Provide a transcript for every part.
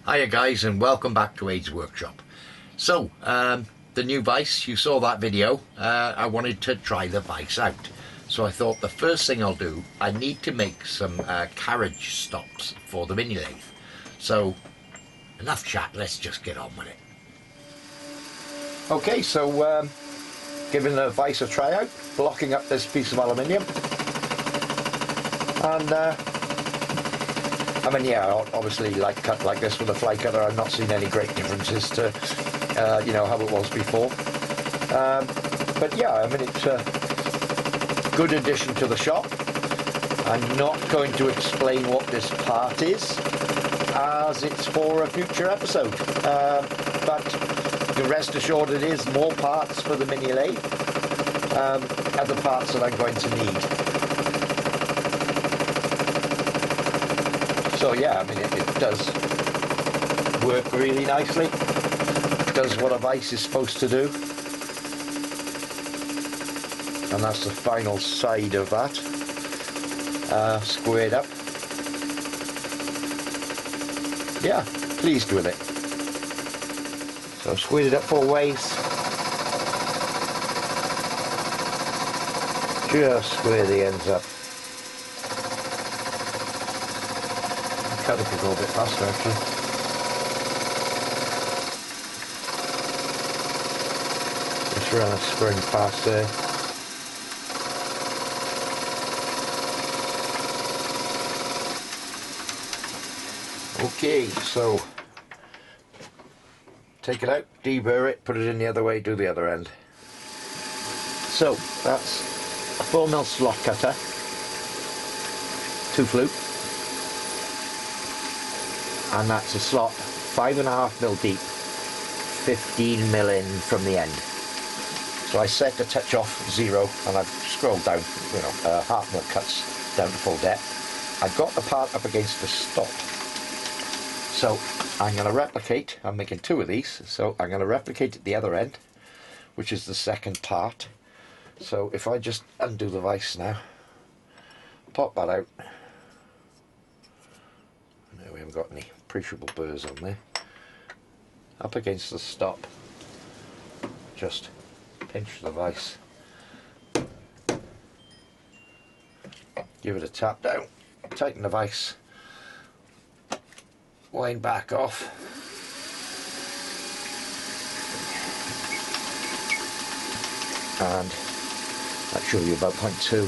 Hiya guys, and welcome back to Aid's Workshop. So, the new vise, you saw that video. I wanted to try the vise out. So I thought the first thing I'll do, I need to make some carriage stops for the mini lathe. So, enough chat, let's just get on with it. Okay, so giving the vise a try out, blocking up this piece of aluminium. And I mean, yeah, obviously, like cut like this with a fly cutter, I've not seen any great differences to, you know, how it was before. But yeah, I mean, it's a good addition to the shop. I'm not going to explain what this part is, as it's for a future episode. But rest assured, it is more parts for the mini lathe, other parts that I'm going to need. So yeah, I mean, it does work really nicely. It does what a vise is supposed to do. And that's the final side of that, squared up. Yeah, pleased with it. So I've squared it up 4 ways. Just square the ends up. It could go a bit faster actually. Just run a spring past there. Okay, so take it out, deburr it, put it in the other way, do the other end. So that's a 4mm slot cutter, 2 flute. And that's a slot 5.5mm deep, 15mm in from the end. So I set the touch off 0 and I've scrolled down, you know, 1/2mm cuts down to full depth. I've got the part up against the stop. So I'm going to replicate, I'm making 2 of these, so I'm going to replicate at the other end, which is the second part. So if I just undo the vise now, pop that out. We haven't got any appreciable burrs on there. Up against the stop, just pinch the vise, give it a tap down, tighten the vise, wind back off, and that should be about 0.2.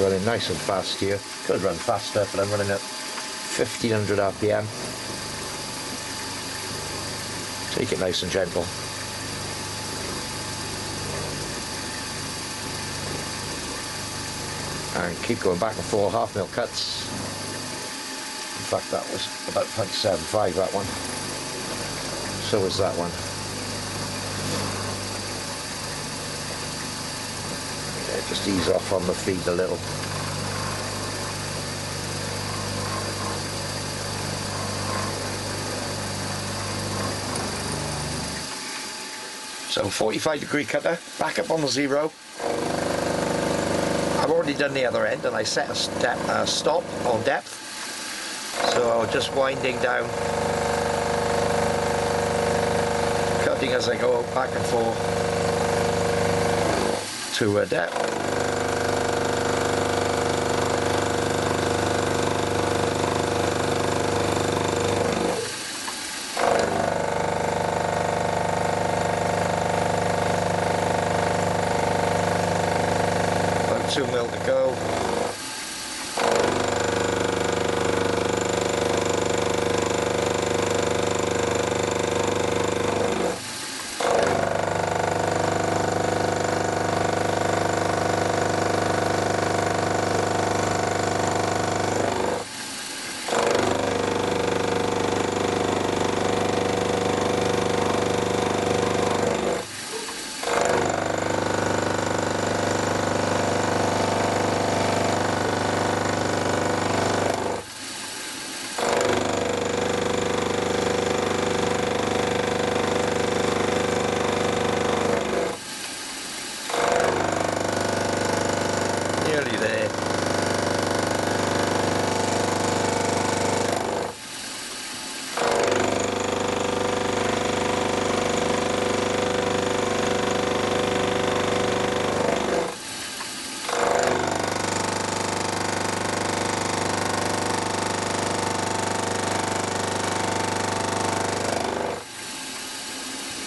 Running nice and fast here. Could run faster, but I'm running at 1500 RPM. Take it nice and gentle. And keep going back and forth, 1/2mm cuts. In fact, that was about 0.75, that one. So was that one. Just ease off on the feed a little. So 45-degree cutter, back up on the 0. I've already done the other end and I set a stop on depth. So just winding down, cutting as I go back and forth to a depth. About 2mm to go.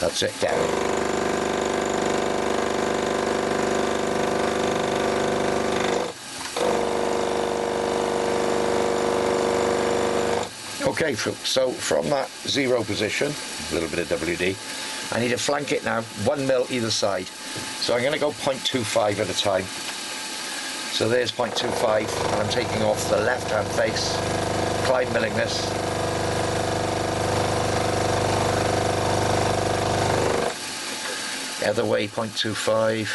That's it, down. Okay, so from that 0 position, a little bit of WD, I need to flank it now, 1 mil either side. So I'm going to go 0.25 at a time. So there's 0.25, and I'm taking off the left hand face, Clyde milling this. The other way, 0.25.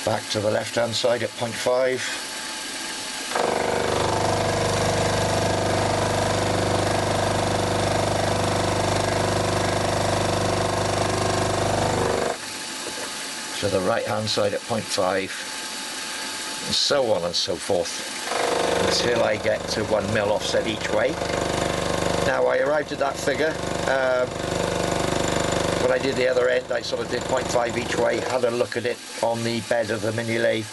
Back to the left hand side at 0.5. To the right hand side at 0.5, and so on and so forth until I get to 1 mil offset each way. Now I arrived at that figure. When I did the other end, I sort of did 0.5 each way, had a look at it on the bed of the mini lathe,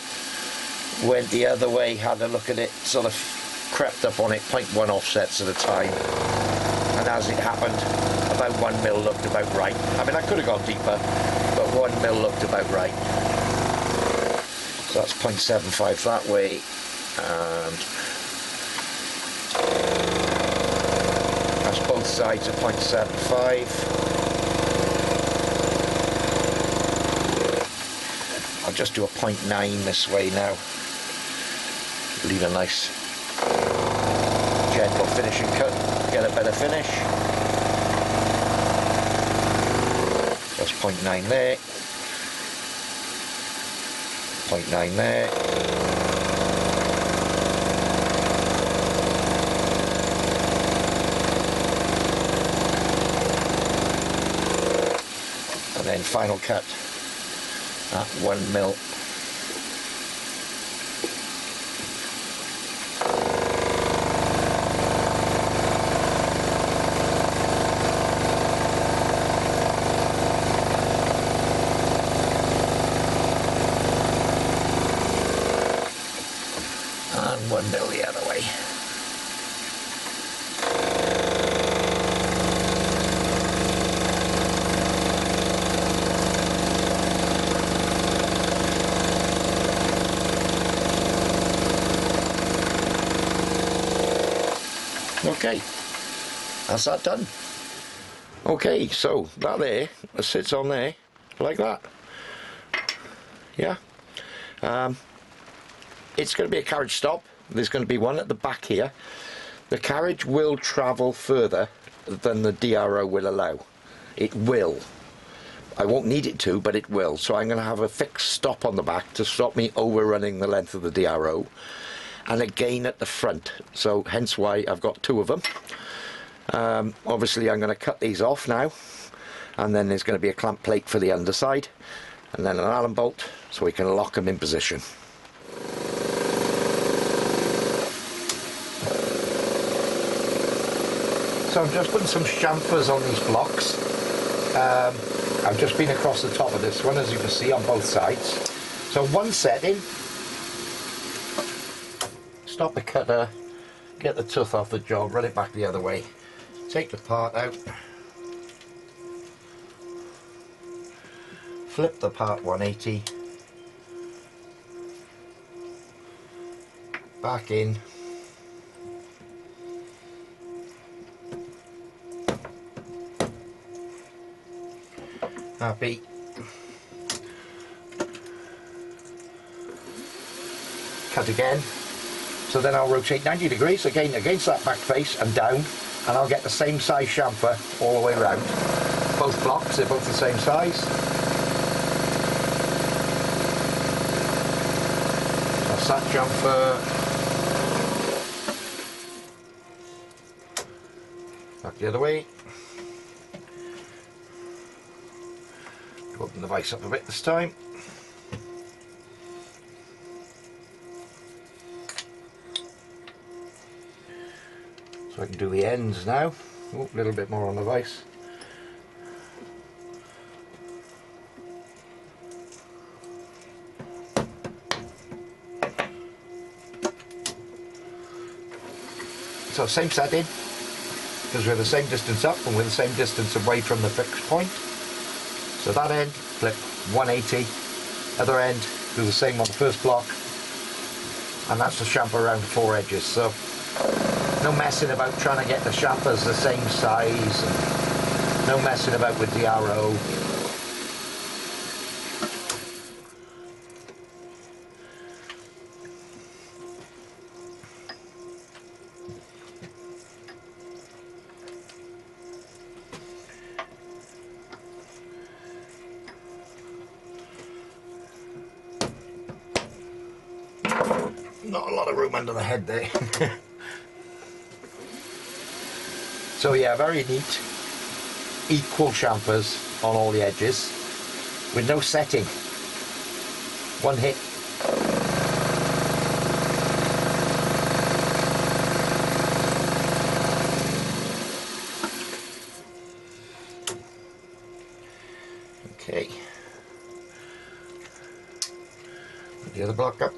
went the other way, had a look at it, sort of crept up on it, 0.1 offsets at a time, and as it happened, about 1 mil looked about right. I mean, I could have gone deeper, but 1 mil looked about right. So that's 0.75 that way, and that's both sides of 0.75. I'll just do a 0.9 this way now. Leave a nice gentle finishing cut, get a better finish. That's 0.9 there. 0.9 there. And then final cut at 1 mil. And 1 mil the other way. Okay, that's that done. Okay, so that there sits on there like that. Yeah. It's going to be a carriage stop. There's going to be one at the back here. The carriage will travel further than the DRO will allow. It will. I won't need it to, but it will. So I'm going to have a fixed stop on the back to stop me overrunning the length of the DRO. And again at the front, so hence why I've got 2 of them. Obviously I'm going to cut these off now, and then there's going to be a clamp plate for the underside, and then an Allen bolt so we can lock them in position. So I'm just putting some chamfers on these blocks. I've just been across the top of this one, as you can see, on both sides. So one setting, stop the cutter, get the tooth off the job, run it back the other way, take the part out, flip the part 180, back in, happy, cut again. So then I'll rotate 90 degrees again against that back face and down, and I'll get the same size chamfer all the way around. Both blocks, they're both the same size. That's that chamfer. Back the other way. Open the vise up a bit this time. So I can do the ends now. Oh, a little bit more on the vise. So same setting, because we're the same distance up and we're the same distance away from the fixed point. So that end, flip 180, other end, do the same on the first block, and that's the chamfer around 4 edges. So no messing about trying to get the chamfers the same size, and no messing about with the arrow. Not a lot of room under the head there. So yeah, very neat. Equal chamfers on all the edges with no setting. One hit. Okay. Put the other block up.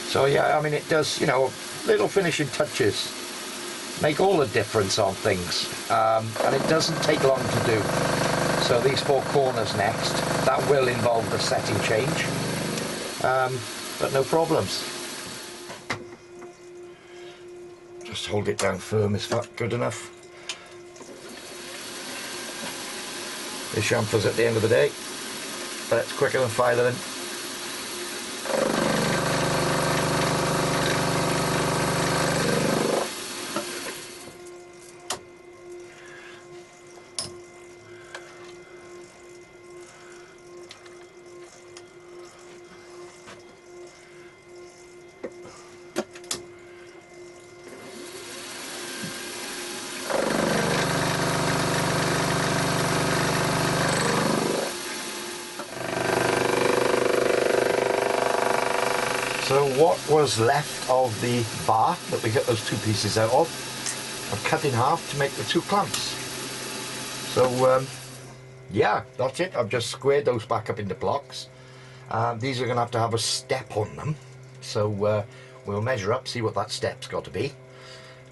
So yeah, I mean, it does, you know, little finishing touches make all the difference on things, and it doesn't take long to do. So these 4 corners next, that will involve the setting change, but no problems. Just hold it down firm, is that good enough? The chamfers at the end of the day, but it's quicker than filing. So what was left of the bar that we got those 2 pieces out of, I've cut in half to make the 2 clamps. So yeah, that's it. I've just squared those back up into blocks. These are going to have a step on them. So we'll measure up, see what that step's got to be,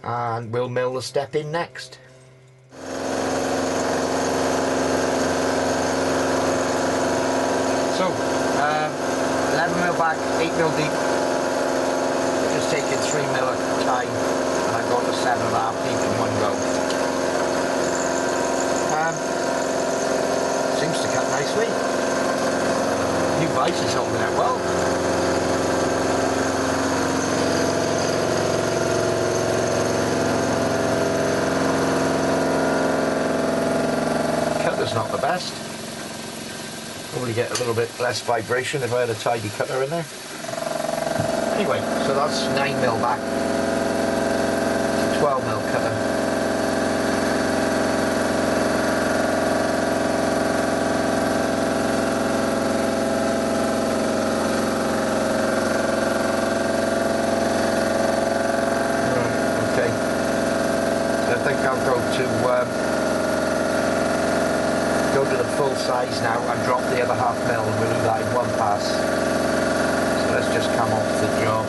and we'll mill the step in next. So 11mm back, 8mm deep. Just taking 3mm at a time, and I got to 7.5 deep in one go. Seems to cut nicely. New vise is holding out well. Cutter's not the best. Probably get a little bit less vibration if I had a tidy cutter in there. Anyway, so that's 9mm back. It's a 12mm cutter. Okay. So I think I'll go to the full size now and drop the other 1/2mm, and we'll do that in one pass. So let's just come off the job.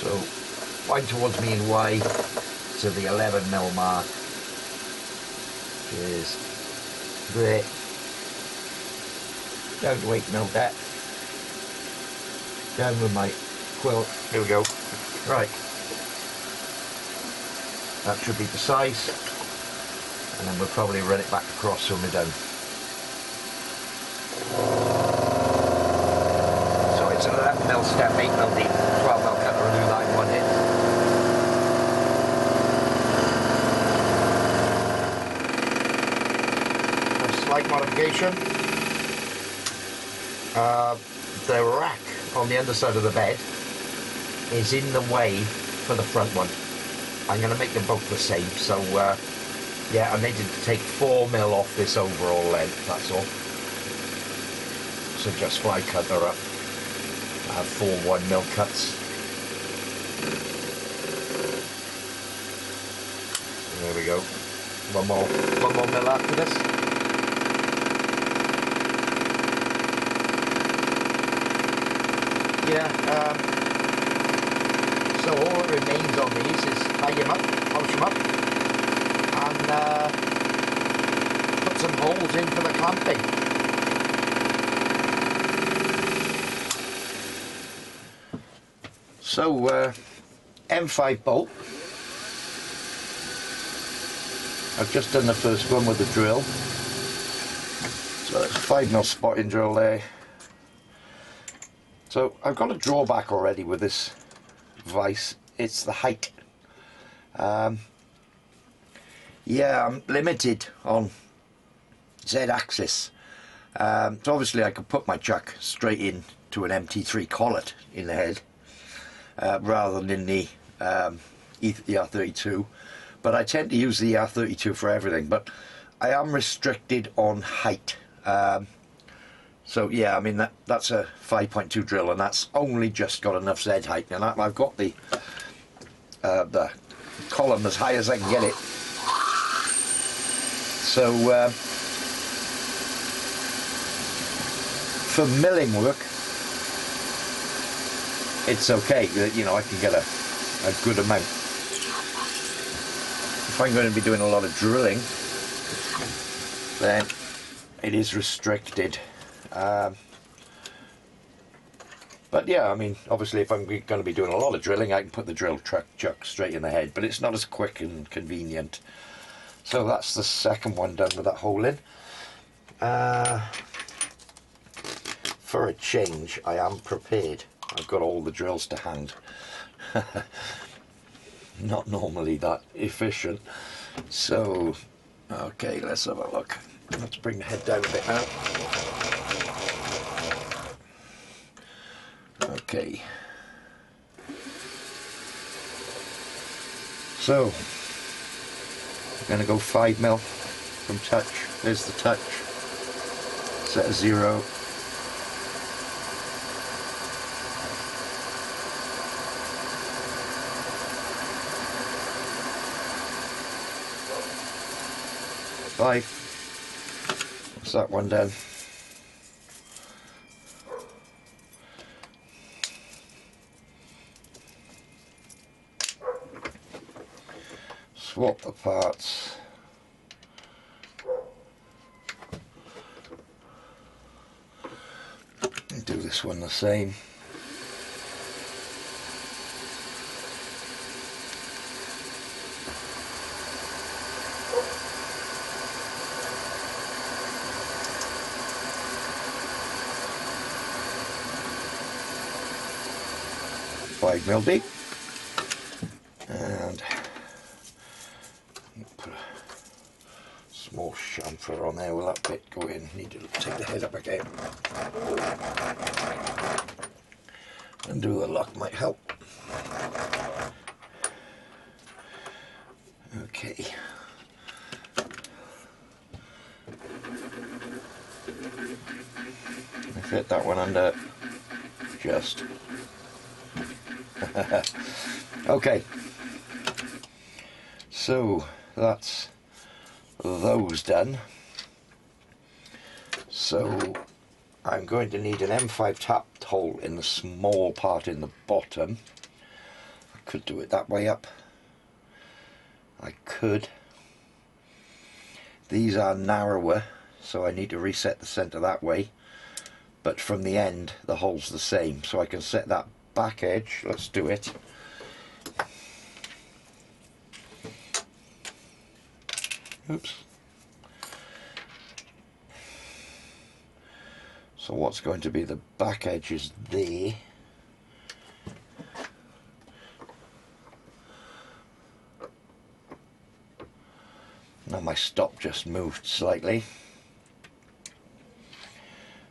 So wind towards me and Y to the 11mm mark, which is there. Down to 8mm depth. Down with my quilt. Here we go. Right. That should be the size, and then we'll probably run it back across when we're done. So it's an 11mm step, 8mm deep, 12mm cutter, and do that in one hit. A slight modification. The rack on the underside of the bed is in the way for the front one. I'm going to make them both the same, so Yeah, I needed to take 4mm off this overall length, that's all. So just fly cutter up. I have 4 1mm cuts. There we go. One more mil after this. Yeah, so all that remains on these is tie them up, polish them up, and put some holes in for the clamping. So M5 bolt. I've just done the first one with the drill. So that's 5mm spotting drill there. So I've got a drawback already with this vise. It's the height. Yeah, I'm limited on Z-axis. So obviously I could put my chuck straight in to an MT3 collet in the head rather than in the ER32. But I tend to use the ER32 for everything. But I am restricted on height. So yeah, I mean that's a 5.2 drill, and that's only just got enough Z height, and I've got the column as high as I can get it. So for milling work, it's okay. You know, I can get a good amount. If I'm going to be doing a lot of drilling, then it is restricted. But yeah, I mean, obviously if I'm going to be doing a lot of drilling, I can put the drill chuck straight in the head, but it's not as quick and convenient. So that's the second one done with that hole in. For a change, I am prepared. I've got all the drills to hand. Not normally that efficient. So, okay, let's have a look. Let's bring the head down a bit now. Okay. So, I'm going to go 5mm from touch. There's the touch. Set a 0. What's that one done? Swap the parts. And do this one the same. $5mm deep, and put a small chamfer on there. Will that bit go in? Need to take the head up again, and do the lock might help. Okay. I fit that one under just. Okay, so that's those done. So I'm going to need an M5 tapped hole in the small part in the bottom. I could do it that way up. I could. These are narrower, so I need to reset the centre that way. But from the end, the hole's the same, so I can set that back edge. Let's do it. Oops. So what's going to be the back edge is there. Now my stop just moved slightly.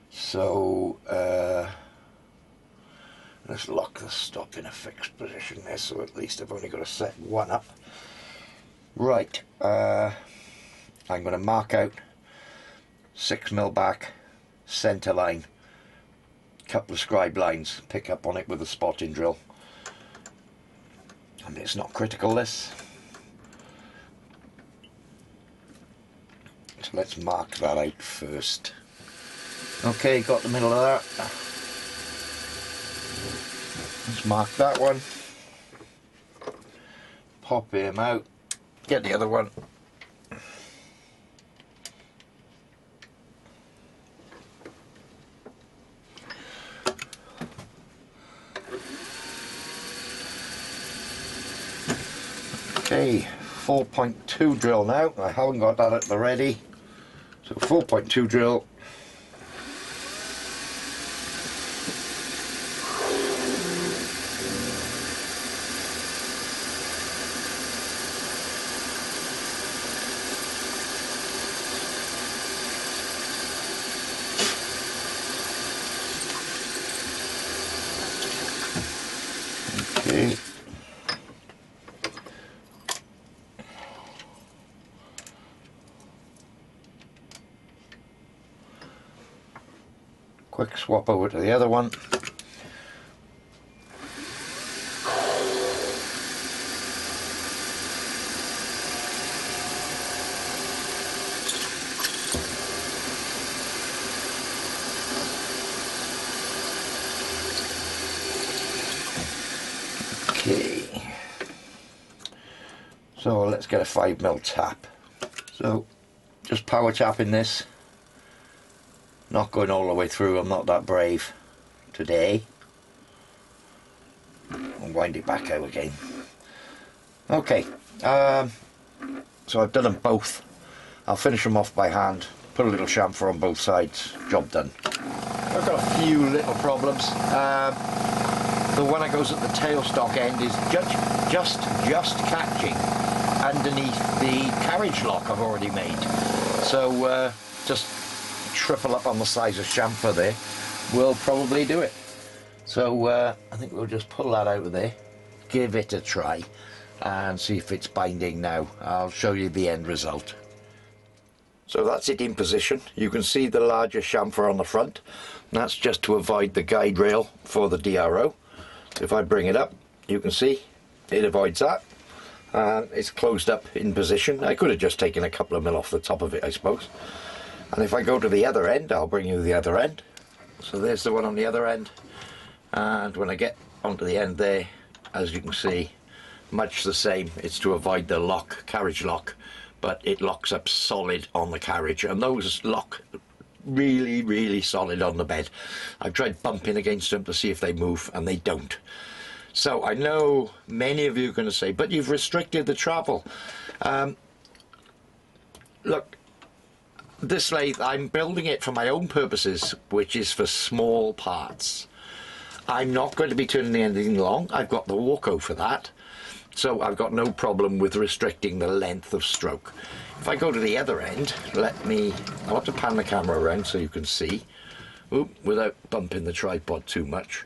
So let's lock the stop in a fixed position there, so at least I've only got to set one up. Right, I'm going to mark out 6mm back, centre line, couple of scribe lines, pick up on it with a spotting drill. And it's not critical, this. So let's mark that out first. Okay, got the middle of that. Let's mark that one. Pop him out. Get the other one. Okay, 4.2 drill now. I haven't got that at the ready. So 4.2 drill. Okay. Quick swap over to the other one. Okay. So let's get a 5mm tap. So just power tapping this. Not going all the way through, I'm not that brave today. I'll wind it back out again. Okay, so I've done them both. I'll finish them off by hand, put a little chamfer on both sides, job done. I've got a few little problems. The one that goes at the tailstock end is just catching underneath the carriage lock I've already made. So just triple up on the size of chamfer there will probably do it. So I think we'll just pull that out of there, give it a try and see if it's binding now. I'll show you the end result. So that's it in position. You can see the larger chamfer on the front. That's just to avoid the guide rail for the DRO. If I bring it up, you can see it avoids that. It's closed up in position. I could have just taken a couple of mil off the top of it, I suppose. And if I go to the other end, I'll bring you the other end. So there's the one on the other end. And when I get onto the end there, as you can see, much the same. It's to avoid the lock, carriage lock, but it locks up solid on the carriage. And those lock really, really solid on the bed. I've tried bumping against them to see if they move, and they don't. So I know many of you are going to say, but you've restricted the travel. Look, this lathe, I'm building it for my own purposes, which is for small parts. I'm not going to be turning anything long. I've got the Walko for that. So I've got no problem with restricting the length of stroke. If I go to the other end, I want to pan the camera around so you can see, without bumping the tripod too much.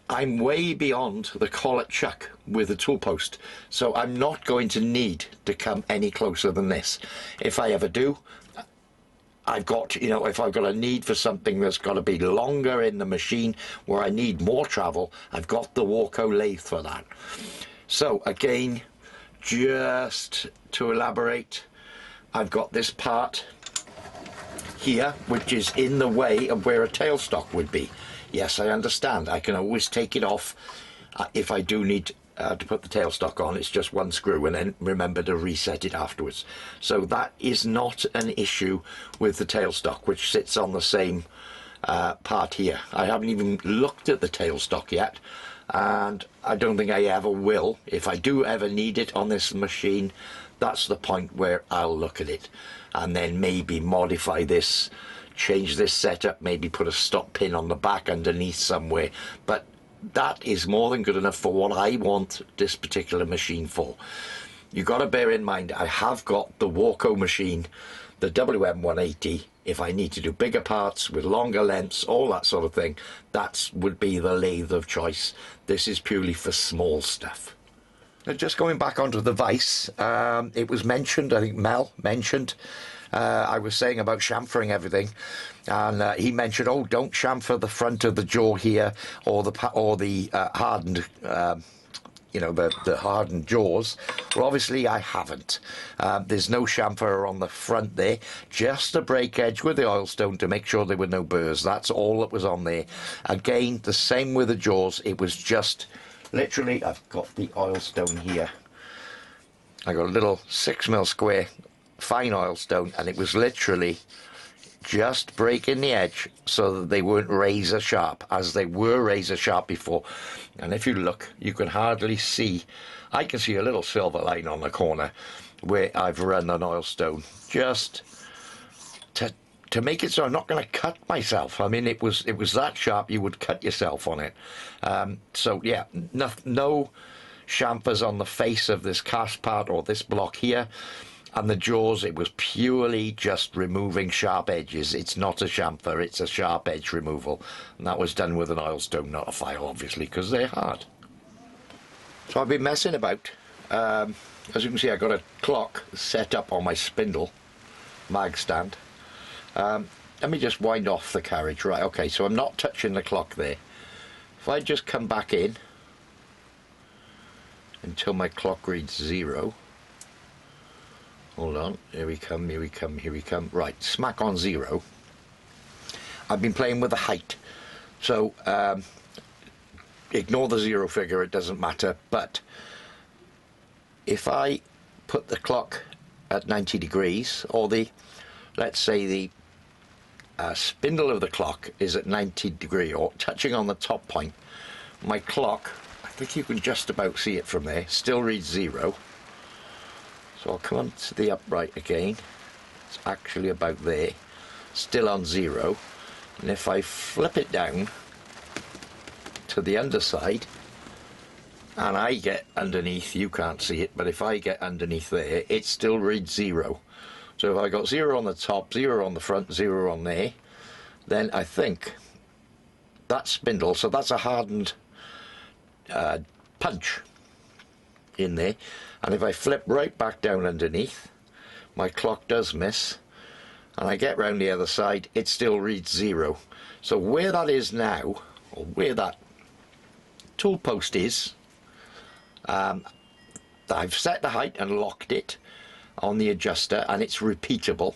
I'm way beyond the collet chuck with the tool post, so I'm not going to need to come any closer than this. If I ever do, I've got, if I've got a need for something that's got to be longer in the machine where I need more travel, I've got the Walko lathe for that. So again, just to elaborate, I've got this part here, which is in the way of where a tailstock would be. Yes, I understand. I can always take it off if I do need to put the tailstock on. It's just one screw, and then remember to reset it afterwards. So that is not an issue with the tailstock, which sits on the same part here. I haven't even looked at the tailstock yet, and I don't think I ever will. If I do ever need it on this machine, that's the point where I'll look at it, and then maybe modify this, change this setup, maybe put a stop pin on the back underneath somewhere. But that is more than good enough for what I want this particular machine for. You've got to bear in mind, I have got the Walko machine, the WM180. If I need to do bigger parts with longer lengths, all that sort of thing, that would be the lathe of choice. This is purely for small stuff. just going back onto the vise, it was mentioned, I think Mel mentioned, I was saying about chamfering everything, and he mentioned, oh, don't chamfer the front of the jaw here, or the hardened, you know, the hardened jaws. Well, obviously I haven't. There's no chamfer on the front there, just a break edge with the oilstone to make sure there were no burrs. That's all that was on there. Again, the same with the jaws. It was just literally, I've got the oilstone here. I got a little 6mm square fine oilstone, and it was literally just breaking the edge so that they weren't razor sharp, as they were razor sharp before. And if you look, you can hardly see, I can see a little silver line on the corner where I've run an oilstone just to make it so I'm not going to cut myself. I mean, it was that sharp you would cut yourself on it. So yeah, no chamfers on the face of this cast part or this block here. And the jaws, it was purely just removing sharp edges. It's not a chamfer, it's a sharp edge removal. And that was done with an oilstone, not a file, obviously, because they're hard. So I've been messing about. As you can see, I got a clock set up on my spindle mag stand. Let me just wind off the carriage. Right, okay, so I'm not touching the clock there. If I just come back in until my clock reads 0. Hold on, here we come, here we come, here we come. Right, smack on 0. I've been playing with the height. So, ignore the 0 figure, it doesn't matter. But if I put the clock at 90 degrees, or let's say the spindle of the clock is at 90 degree, or touching on the top point, my clock, I think you can just about see it from there, still reads 0. So I'll come on to the upright again. It's actually about there, still on 0. And if I flip it down to the underside, and I get underneath, you can't see it, but if I get underneath there, it still reads 0. So if I got 0 on the top, 0 on the front, 0 on there, then I think that spindle, so that's a hardened punch in there. And if I flip right back down underneath, my clock does miss, and I get round the other side, it still reads 0. So where that is now, or where that tool post is, I've set the height and locked it on the adjuster, and it's repeatable.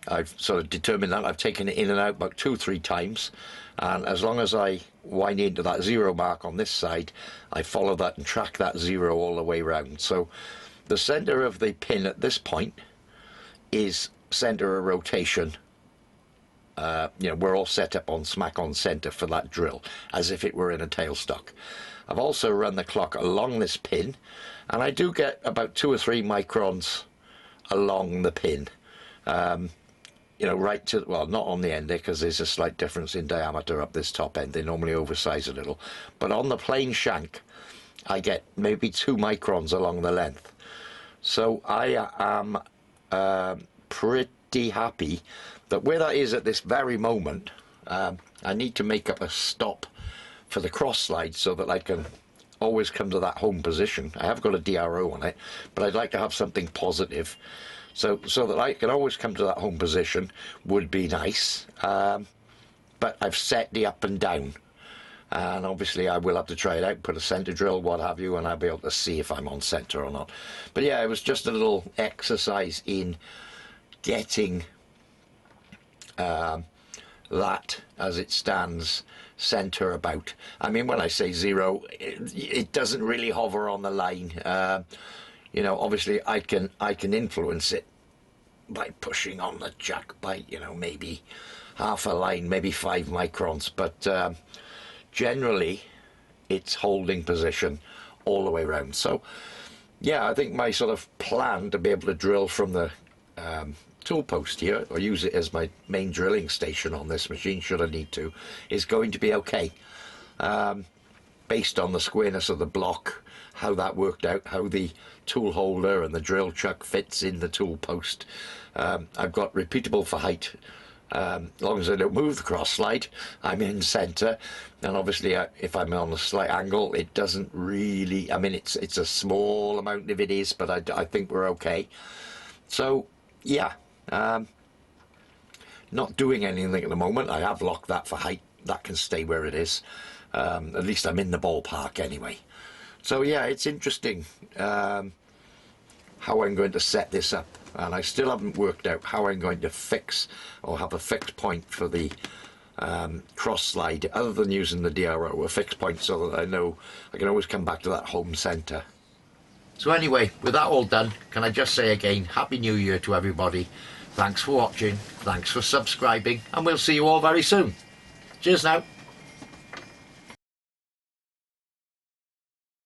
I've sort of determined that. I've taken it in and out about 2 or 3 times, and as long as I wind into that 0 mark on this side, I follow that and track that 0 all the way round. So the center of the pin at this point is center of rotation. You know, we're all set up on smack on center for that drill, as if it were in a tailstock. I've also run the clock along this pin, and I do get about 2 or 3 microns along the pin. You know, right to, well, not on the end there, because there's a slight difference in diameter up this top end. They normally oversize a little. But on the plain shank, I get maybe 2 microns along the length. So I am pretty happy that where that is at this very moment, I need to make up a stop for the cross slide so that I can always come to that home position. I have got a DRO on it, but I'd like to have something positive. So that I can always come to that home position would be nice. But I've set the up and down. And obviously I will have to try it out, put a center drill, what have you, and I'll be able to see if I'm on center or not. But yeah, it was just a little exercise in getting that, as it stands, center about. I mean, when I say 0, it doesn't really hover on the line. You know, obviously I can influence it by pushing on the jack by, you know, maybe half a line, maybe 5 microns, but generally it's holding position all the way around. So yeah, I think my sort of plan to be able to drill from the tool post here, or use it as my main drilling station on this machine should I need to, is going to be okay. Based on the squareness of the block, how that worked out, how the tool holder and the drill chuck fits in the tool post. I've got repeatable for height As long as I don't move the cross slide, I'm in centre, and obviously if I'm on a slight angle, it doesn't really, I mean, it's a small amount if it is, but I think we're okay. So yeah, not doing anything at the moment. I have locked that for height, that can stay where it is. At least I'm in the ballpark anyway. So yeah, it's interesting how I'm going to set this up, and I still haven't worked out how I'm going to fix or have a fixed point for the cross slide, other than using the DRO, a fixed point, so that I know I can always come back to that home centre. So anyway, with that all done, can I just say again, Happy New Year to everybody. Thanks for watching, thanks for subscribing, and we'll see you all very soon. Cheers now.